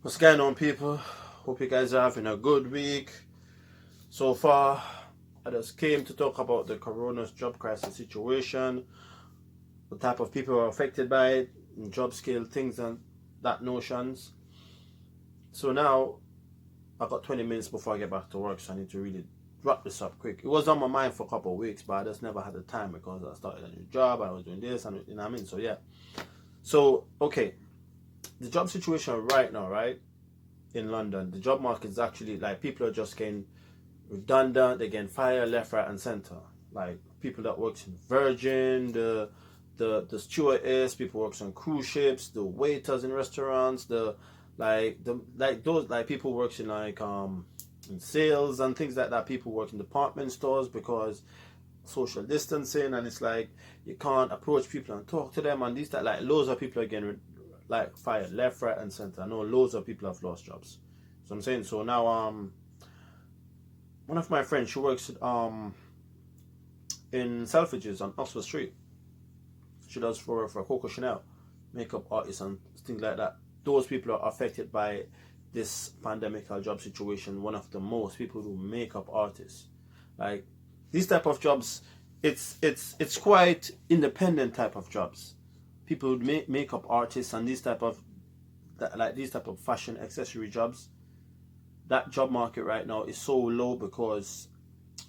What's going on, people? Hope you guys are having a good week so far. I just came to talk about the corona's job crisis situation, the type of people who are affected by it, job scale things and that notions. So now I got 20 minutes before I get back to work, so I need to really wrap this up quick. It was on my mind for a couple of weeks, but I just never had the time because I started a new job, I was doing this, and you know what I mean. So yeah. So okay, the job situation right now, right? In London, the job market is actually like people are just getting redundant, they're getting fired left, right, and center. Like people that works in Virgin, the stewardess, people works on cruise ships, the waiters in restaurants, those people works in in sales and things like that. People work in department stores because social distancing, and it's like you can't approach people and talk to them, and these that like loads of people are getting like fired left, right, and center. I know loads of people have lost jobs. So I'm saying, so now one of my friends, she works in Selfridges on Oxford Street. She does for Coco Chanel, makeup artists and things like that. Those people are affected by this pandemic job situation. One of the most people who makeup artists, like these type of jobs, it's quite independent type of jobs. People would make makeup artists and these type of fashion accessory jobs. That job market right now is so low because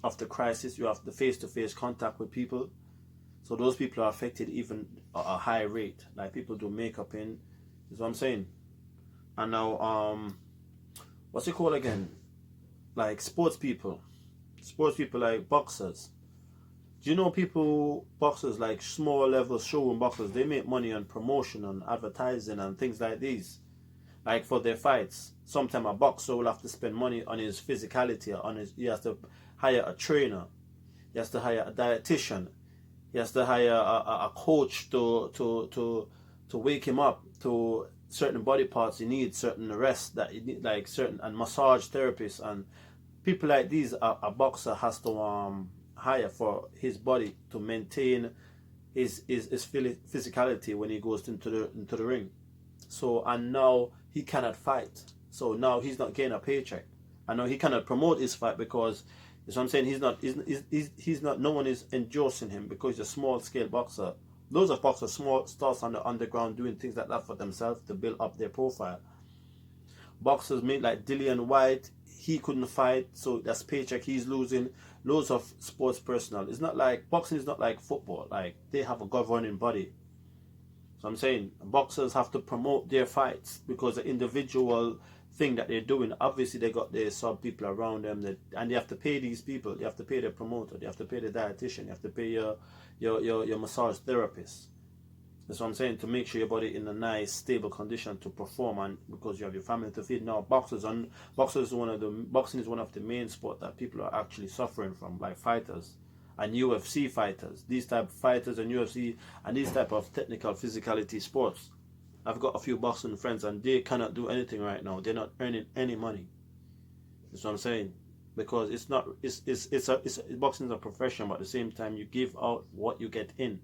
of the crisis. You have the face-to-face contact with people, so those people are affected even at a high rate. Like people do makeup in, is what I'm saying. And now what's it called again? Like sports people like boxers. Do you know people, boxers like small level showroom boxers, they make money on promotion, on advertising and things like these. Like for their fights, sometimes a boxer will have to spend money on his physicality, he has to hire a trainer, he has to hire a dietitian, he has to hire a coach to wake him up to certain body parts he needs, certain rest that he need, like certain, and massage therapists and people like these. A boxer has to hire for his body to maintain his physicality when he goes into the ring. So, and now he cannot fight. So now he's not getting a paycheck. I know he cannot promote his fight because, as I'm saying, he's not. No one is endorsing him because he's a small scale boxer. Loads of boxers small starts on the underground doing things like that for themselves to build up their profile. Boxers made like Dillian White, he couldn't fight, so that's paycheck he's losing. Loads of sports personnel. It's not like boxing is not like football. Like they have a governing body. So I'm saying boxers have to promote their fights because the individual thing that they're doing, obviously they got their sub people around them and they have to pay these people. They have to pay their promoter, they have to pay the dietitian, you have to pay your massage therapist. That's what I'm saying, to make sure your body in a nice stable condition to perform, and because you have your family to feed. Now boxing is one of the main sport that people are actually suffering from, like fighters and UFC fighters. These type of fighters and UFC and these type of technical physicality sports. I've got a few boxing friends and they cannot do anything right now. They're not earning any money. That's what I'm saying. Because it's not boxing is a profession, but at the same time you give out what you get in.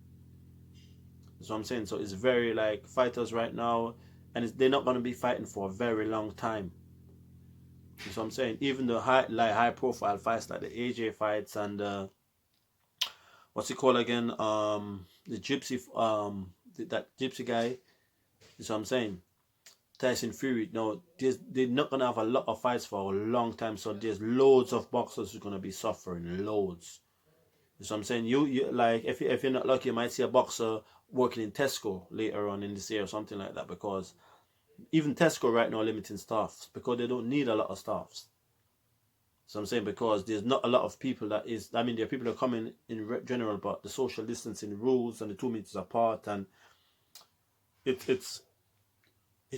That's what I'm saying. So it's very like fighters right now, and they're not going to be fighting for a very long time. That's what I'm saying. Even the high profile fights like the AJ fights and what's he called again? The gypsy that gypsy guy. That's what I'm saying. Tyson Fury. No, they're not gonna have a lot of fights for a long time. So there's loads of boxers who's gonna be suffering. Loads. So I'm saying you like if you're not lucky, you might see a boxer working in Tesco later on in this year or something like that, because even Tesco right now are limiting staffs because they don't need a lot of staffs. So I'm saying because there's not a lot of people there are people that are coming in general, but the social distancing rules and the 2 meters apart, and it's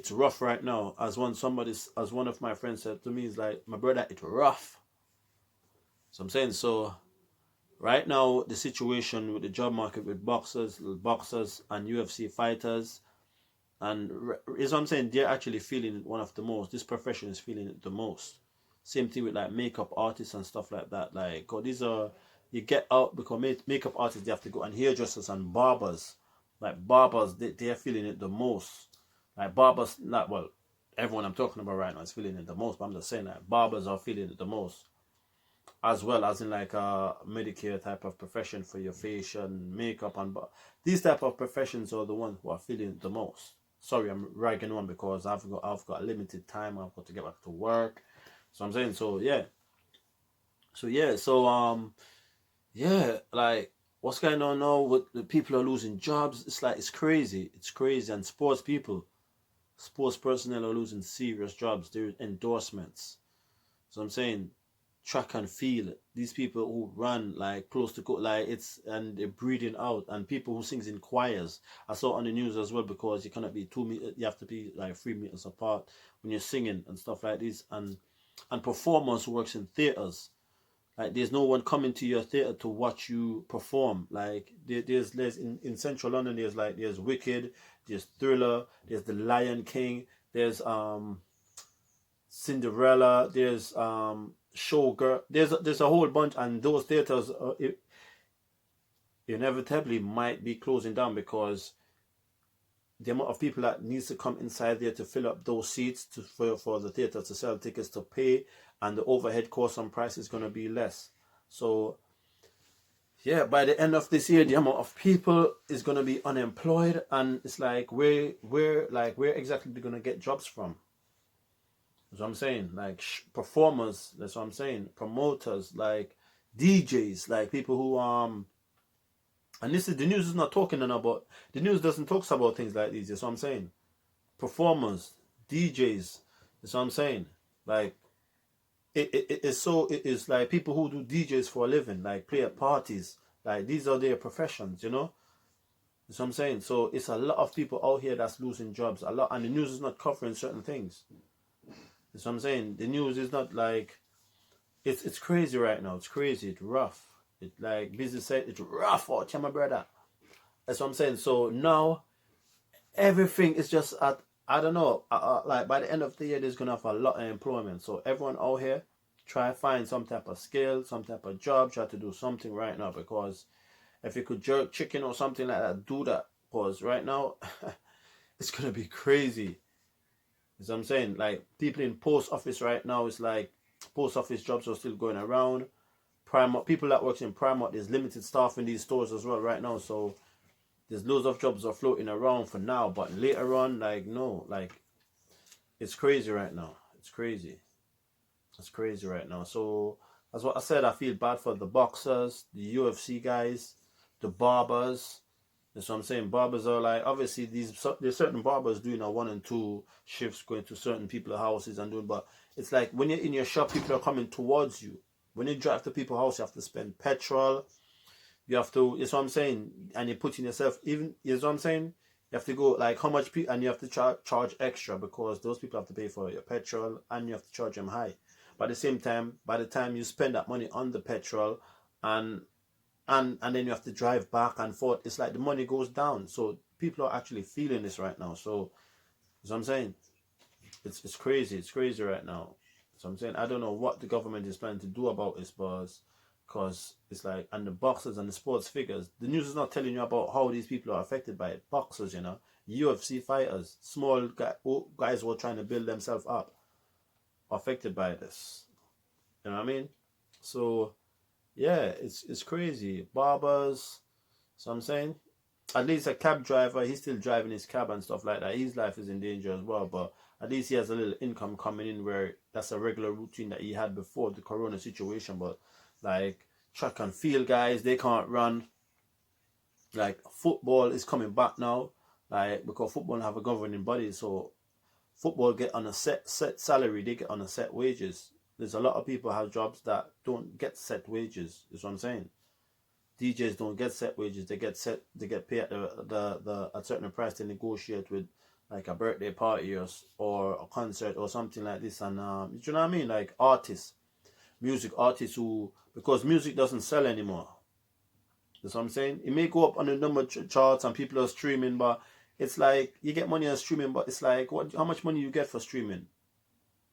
rough right now. As one of my friends said to me, is like, my brother, it's rough. So I'm saying, so right now, the situation with the job market with boxers and UFC fighters, and is what I'm saying, they're actually feeling it one of the most. This profession is feeling it the most. Same thing with like makeup artists and stuff like that. Like, God, you get out because makeup artists, they have to go, and hairdressers and barbers. Like barbers, they're feeling it the most. Like barbers, not well. everyone I'm talking about right now is feeling it the most. But I'm just saying that barbers are feeling it the most, as well as in like a Medicare type of profession for your facial and makeup and these type of professions are the ones who are feeling it the most. Sorry, I'm ragging on because I've got limited time. I've got to get back to work. So I'm saying yeah, like what's going on now with the people are losing jobs. It's like it's crazy. It's crazy. And sports personnel are losing serious jobs. There's endorsements. So I'm saying track and field. These people who run like close to like it's and they're breathing out, and people who sings in choirs. I saw on the news as well because you cannot be 2 meters. You have to be like 3 meters apart when you're singing and stuff like this. And performers who works in theaters. Like there's no one coming to your theater to watch you perform. Like there's in central London there's Wicked, there's Thriller, there's The Lion King, there's Cinderella, there's Showgirl. There's a whole bunch, and those theaters inevitably might be closing down because the amount of people that needs to come inside there to fill up those seats for the theater to sell tickets to pay, and the overhead cost and price is going to be less. So yeah, by the end of this year, the amount of people is going to be unemployed, and it's like where exactly are they going to get jobs from? That's what I'm saying. Like performers, that's what I'm saying. Promoters, like DJs, like people who and this is the news is not talking about, the news doesn't talk about things like these. That's what I'm saying. Performers, DJs, that's what I'm saying. Like it is like people who do DJs for a living, like play at parties. Like these are their professions, you know? That's what I'm saying. So it's a lot of people out here that's losing jobs. A lot, and the news is not covering certain things. That's what I'm saying. The news is not like it's crazy right now. It's crazy. It's rough. It's like business said, it's rough out here, my brother. That's what I'm saying. So now everything is just at, I don't know, like by the end of the year, there's gonna have a lot of employment. So everyone out here, try to find some type of skill, some type of job, try to do something right now, because if you could jerk chicken or something like that, do that. Because right now, it's gonna be crazy. You know what I'm saying? Like people in post office right now, it's like post office jobs are still going around. Primark, people that works in Primark, there's limited staff in these stores as well right now. So there's loads of jobs are floating around for now, but later on, like no, like it's crazy right now. It's crazy. It's crazy right now. So that's what I said. I feel bad for the boxers, the UFC guys, the barbers. That's what I'm saying. Barbers are like, obviously there's certain barbers doing a 1 and 2 shifts, going to certain people's houses and doing, but it's like when you're in your shop, people are coming towards you. When you drive to people's house, you have to spend petrol. You have to, you know what I'm saying, and you're putting yourself, even, you know what I'm saying, you have to go like how much and you have to charge extra because those people have to pay for your petrol and you have to charge them high. But at the same time, by the time you spend that money on the petrol and then you have to drive back and forth, it's like the money goes down. So people are actually feeling this right now. So that's what I'm saying. It's crazy. It's crazy right now. So I'm saying I don't know what the government is planning to do about this, because it's like, and the boxers and the sports figures, the news is not telling you about how these people are affected by it. Boxers, you know, UFC fighters, small guys who are trying to build themselves up, are affected by this. You know what I mean? So yeah, it's crazy. Barbers. So I'm saying, at least a cab driver, he's still driving his cab and stuff like that. His life is in danger as well, but at least he has a little income coming in, where that's a regular routine that he had before the corona situation. But like track and field guys, they can't run. Like football is coming back now, like because football have a governing body, so football get on a set salary, they get on a set wages. There's a lot of people have jobs that don't get set wages. Is what I'm saying. DJs don't get set wages. They get paid at the a certain price to negotiate with, like a birthday party or a concert or something like this. And you know what I mean? Like artists, music artists who, because music doesn't sell anymore. That's what I'm saying. It may go up on the number charts and people are streaming, but it's like you get money on streaming, but it's like how much money you get for streaming?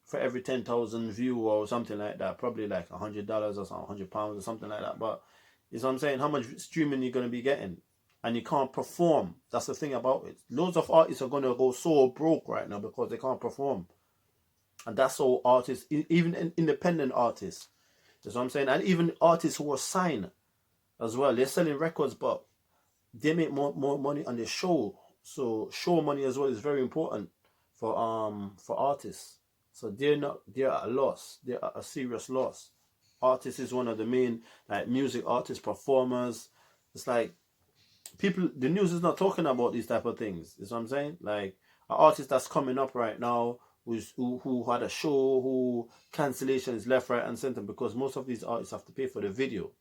For every 10,000 view or something like that, probably like $100 or something, £100 or something like that. But you know what I'm saying? How much streaming you're gonna be getting? and you can't perform. That's the thing about it. Loads of artists are gonna go so broke right now because they can't perform, and that's all artists, even independent artists. That's what I'm saying, and even artists who are signed as well. They're selling records, but they make more money on their show. So show money as well is very important for artists. So they're at a loss. They're at a serious loss. Artists is one of the main, like, music artists, performers. It's like people, the news is not talking about these type of things. You know what I'm saying? Like an artist that's coming up right now who had a show, who cancellations left, right, and center, because most of these artists have to pay for the video,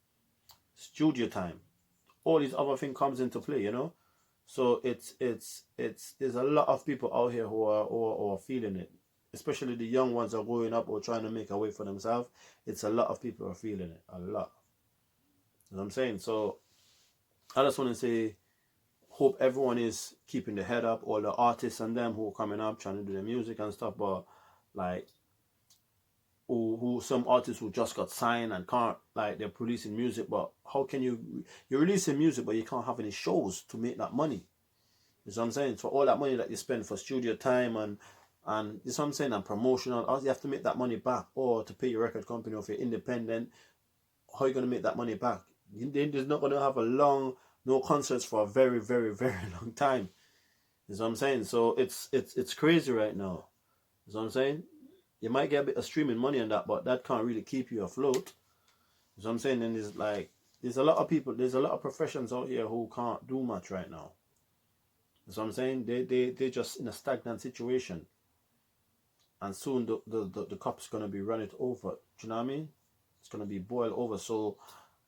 studio time, all these other things comes into play, you know. So it's there's a lot of people out here who are feeling it, especially the young ones are growing up or trying to make a way for themselves. It's a lot of people are feeling it, a lot. You know what I'm saying? So I just want to say, hope everyone is keeping the head up, all the artists and them who are coming up trying to do their music and stuff, but like who some artists who just got signed and can't, like, they're producing music, but how can you're releasing music but you can't have any shows to make that money? You know what I'm saying? So all that money that you spend for studio time and you know what I'm saying, and promotional, you have to make that money back, or to pay your record company, or if you're independent, how are you going to make that money back? They're not going to have no concerts for a very, very, very long time. You know what I'm saying? So it's crazy right now. You know what I'm saying? You might get a bit of streaming money on that, but that can't really keep you afloat. You know what I'm saying? And there's a lot of people, there's a lot of professions out here who can't do much right now. You know what I'm saying? They're just in a stagnant situation. And soon the cup's going to be running over. Do you know what I mean? It's going to be boiled over. So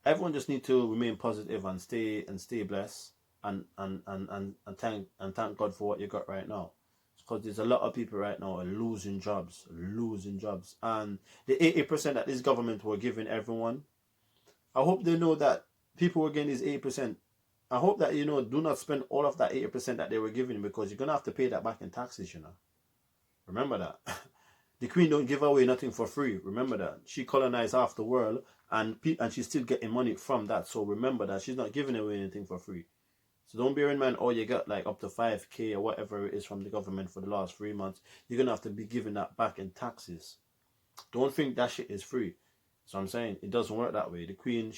everyone just need to remain positive and stay blessed and thank God for what you got right now. Because there's a lot of people right now are losing jobs. And the 80% that this government were giving everyone, I hope they know that people were getting this 80%. I hope that, do not spend all of that 80% that they were giving, because you're going to have to pay that back in taxes, Remember that. The Queen don't give away nothing for free. Remember that. She colonized half the world, and she's still getting money from that. So remember that she's not giving away anything for free. So don't bear in mind, you got like up to 5K or whatever it is from the government for the last 3 months. You're going to have to be giving that back in taxes. Don't think that shit is free. So I'm saying it doesn't work that way. The Queen,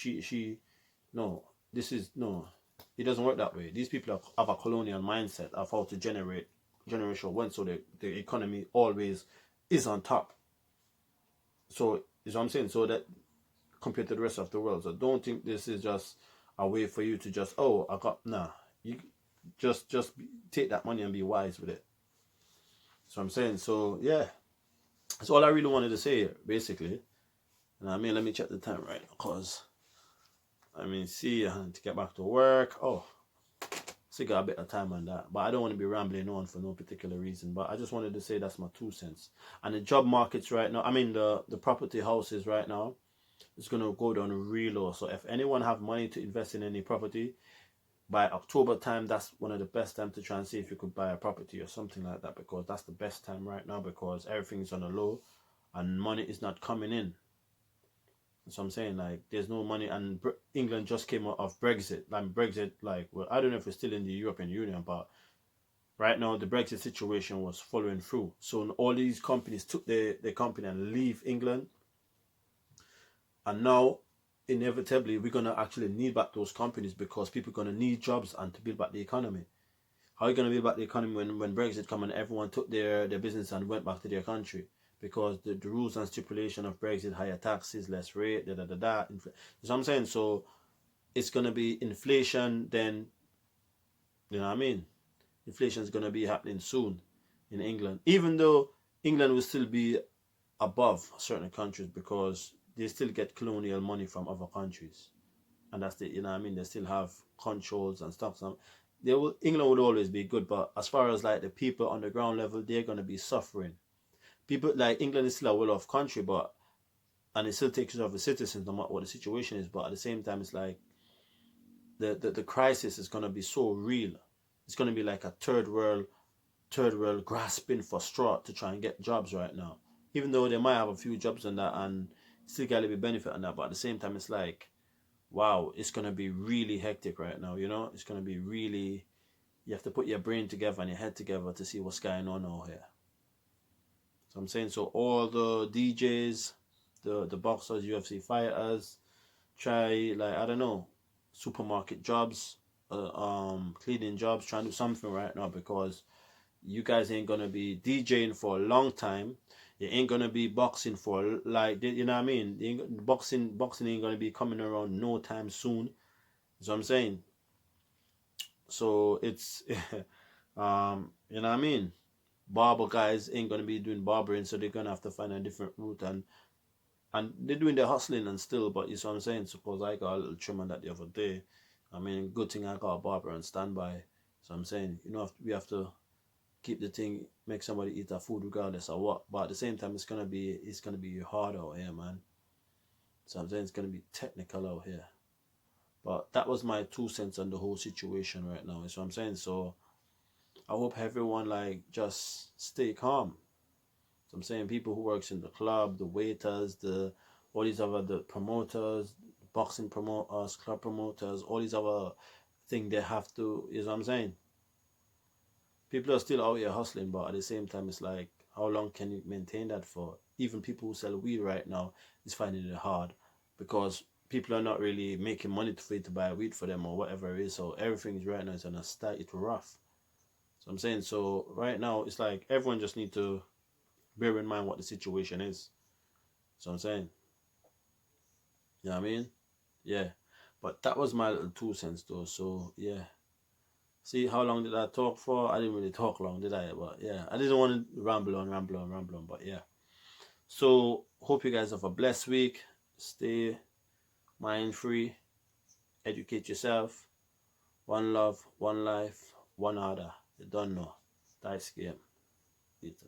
no, it doesn't work that way. These people have a colonial mindset of how to generate generational wealth, so the economy always is on top. So is what I'm saying. So that compared to the rest of the world. So don't think this is just a way for you to just, you just take that money and be wise with it. So I'm saying. So yeah, that's all I really wanted to say basically. And I mean, let me check the time right, because I had to get back to work. Still got a bit of time on that, but I don't want to be rambling on for no particular reason. But I just wanted to say that's my 2 cents. And the job markets right now, the property houses right now, it's going to go down real low. So if anyone have money to invest in any property, by October time, that's one of the best time to try and see if you could buy a property or something like that, because that's the best time right now, because everything's on a low and money is not coming in. So I'm saying, like, there's no money, and England just came out of Brexit. I don't know if we're still in the European Union, but right now the Brexit situation was following through. So all these companies took their company and leave England, and now inevitably we're gonna actually need back those companies, because people are gonna need jobs and to build back the economy. How are you gonna build back the economy when Brexit come and everyone took their business and went back to their country? Because the rules and stipulation of Brexit, higher taxes, less rate, You know what I'm saying? So it's going to be inflation, then, you know what I mean? Inflation is going to be happening soon in England. Even though England will still be above certain countries, because they still get colonial money from other countries. And that's they still have controls and stuff. So England would always be good, but as far as like the people on the ground level, they're going to be suffering. People like England is still a well-off country, and it still takes care of the citizens no matter what the situation is. But at the same time, it's like the crisis is gonna be so real. It's gonna be like a third world grasping for straw to try and get jobs right now. Even though they might have a few jobs on that and still gotta be benefit on that, but at the same time, it's like wow, it's gonna be really hectic right now. You know, it's gonna be really. You have to put your brain together and your head together to see what's going on out here. So I'm saying, so all the DJs, the boxers, UFC fighters, try, like, I don't know, supermarket jobs, cleaning jobs, trying to do something right now, because you guys ain't gonna be DJing for a long time. You ain't gonna be boxing for, like, you know what I mean? Boxing ain't gonna be coming around no time soon. That's what I'm saying. So it's you know what I mean? Barber guys ain't gonna be doing barbering, so they're gonna have to find a different route, and they're doing their hustling and still, but you see what I'm saying? Suppose I got a little trim on that the other day. I mean, good thing I got a barber on standby. So I'm saying, you know, we have to keep the thing, make somebody eat our food regardless of what. But at the same time, it's gonna be hard out here, man. So I'm saying it's gonna be technical out here. But that was my 2 cents on the whole situation right now. Is what I'm saying. So I hope everyone, like, just stay calm. So I'm saying, people who works in the club, the waiters, the all these other, the promoters, boxing promoters, club promoters, all these other thing they have to, is what I'm saying. People are still out here hustling, but at the same time, it's like, how long can you maintain that for? Even people who sell weed right now is finding it hard, because people are not really making money for you to buy weed for them or whatever it is. So everything is right now is on a start. It's rough. So I'm saying, so right now it's like everyone just need to bear in mind what the situation is. So I'm saying, you know what I mean? Yeah. But that was my little 2 cents though. So yeah. See, how long did I talk for? I didn't really talk long, did I? But yeah, I didn't want to ramble on. But yeah. So hope you guys have a blessed week. Stay mind free. Educate yourself. One love, one life, one order. You don't know. Dice game. Peter.